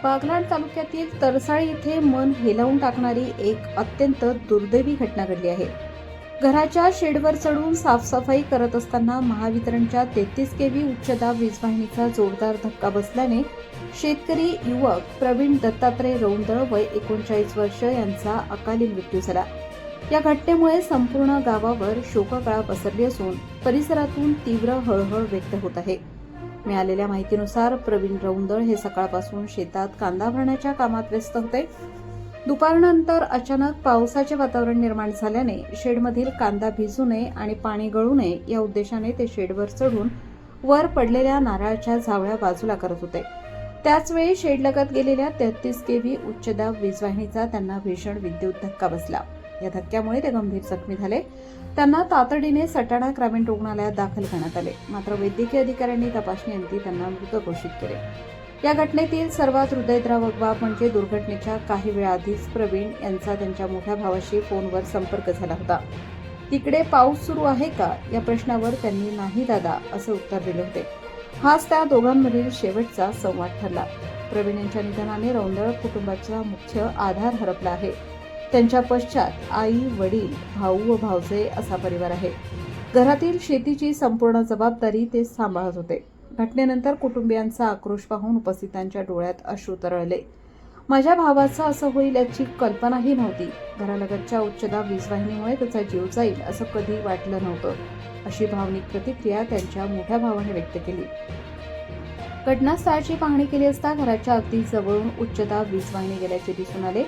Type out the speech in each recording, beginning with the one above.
बागलाण तालुक्यातील तरसाळी येथे मन हेलावून टाकणारी एक अत्यंत दुर्दैवी घटना घडली आहे. घराच्या शेडवर चढून साफसफाई करत असताना महावितरणच्या 33 केव्ही उच्चदाब वीजवाहिनीचा जोरदार धक्का बसल्याने शेतकरी युवक प्रवीण दत्तात्रय रौंदळ वय 39 वर्ष यांचा अकाली मृत्यू झाला. या घटनेमुळे संपूर्ण गावावर शोककळा पसरली असून परिसरातून तीव्र हळहळ व्यक्त होत आहे. मिळालेल्या माहितीनुसार प्रवीण रौंदळ हे सकाळपासून शेतात कांदा भरण्याच्या कामात व्यस्त होते. दुपारनंतर अचानक पावसाचे वातावरण निर्माण झाल्याने शेडमधील कांदा भिजू नये आणि पाणी गळू नये या उद्देशाने ते शेडवर चढून वर पडलेल्या नारळाच्या झावळ्या बाजूला करत होते. त्याचवेळी शेडलगत गेलेल्या 33 केव्ही उच्चदाब वीजवाहिनीचा त्यांना भीषण विद्युत धक्का बसला. या धक्क्यामुळे ते गंभीर जखमी झाले. त्यांना तातडीने सटाणा ग्रामीण रुग्णालयात दाखल करण्यात आले. मात्र वैद्यकीय अधिकाऱ्यांनी तपासणीअंती त्यांना मृत घोषित केले. या घटनेतील सर्वात हृदयद्रावक बाब म्हणजे दुर्घटनेच्या काही वेळाआधीच प्रवीण यांचा त्यांच्या मोठ्या भावाशी फोनवर संपर्क झाला होता. तिकडे पाऊस सुरू आहे का या प्रश्नावर त्यांनी नाही दादा असे उत्तर दिले होते. हाच त्या दोघांमधील शेवटचा संवाद ठरला. प्रवीण यांच्या निधनाने रौंदळ कुटुंबाचा मुख्य आधार हरपला आहे. त्यांच्या पश्चात आई, वडील, भाऊ व भावजे असा परिवार आहे. घरातील शेतीची संपूर्ण जबाबदारी ते सांभाळत होते. घटनेनंतर कुटुंबियांचा आक्रोश पाहून उपस्थितांच्या डोळ्यात अश्रू तरळले. माझ्या भावाचं असं होईल याची कल्पनाही नव्हती. घरालगतच्या उच्चदाब वीजवाहिनीमुळे त्याचा जीव जाईल असं कधी वाटलं नव्हतं, अशी भावनिक प्रतिक्रिया त्यांच्या मोठ्या भावाने व्यक्त केली. घटनास्थळाची पाहणी केली असता घराच्या अगदी जवळून उच्चदाब वीजवाहिनी गेल्याचे दिसून आले.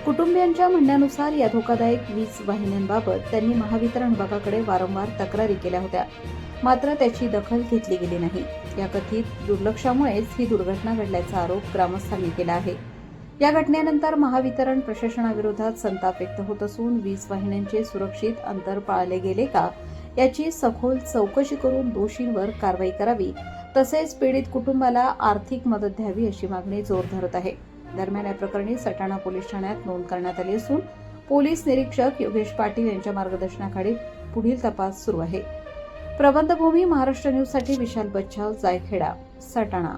कुटुंबियांच्या म्हणण्यानुसार या धोकादायक वीज वाहिन्यांबाबत त्यांनी महावितरण विभागाकडे वारंवार तक्रारी केल्या होत्या, मात्र त्याची दखल घेतली गेली नाही. या कथित दुर्लक्षामुळेच ही दुर्घटना घडल्याचा आरोप ग्रामस्थांनी केला आहे. या घटनेनंतर महावितरण प्रशासनाविरोधात संताप व्यक्त होत असून वीज वाहिन्यांचे सुरक्षित अंतर पाळले गेले का याची सखोल चौकशी करून दोषींवर कारवाई करावी, तसेच पीडित कुटुंबाला आर्थिक मदत द्यावी अशी मागणी जोर धरत आहे. दरम्यान या प्रकरणी सटाणा पोलीस ठाण्यात नोंद करण्यात आली असून पोलीस निरीक्षक योगेश पाटील यांच्या मार्गदर्शनाखाली पुढील तपास सुरू आहे. प्रबंधभूमी महाराष्ट्र न्यूजसाठी विशाल बच्छाव, जायखेडा, सटाणा.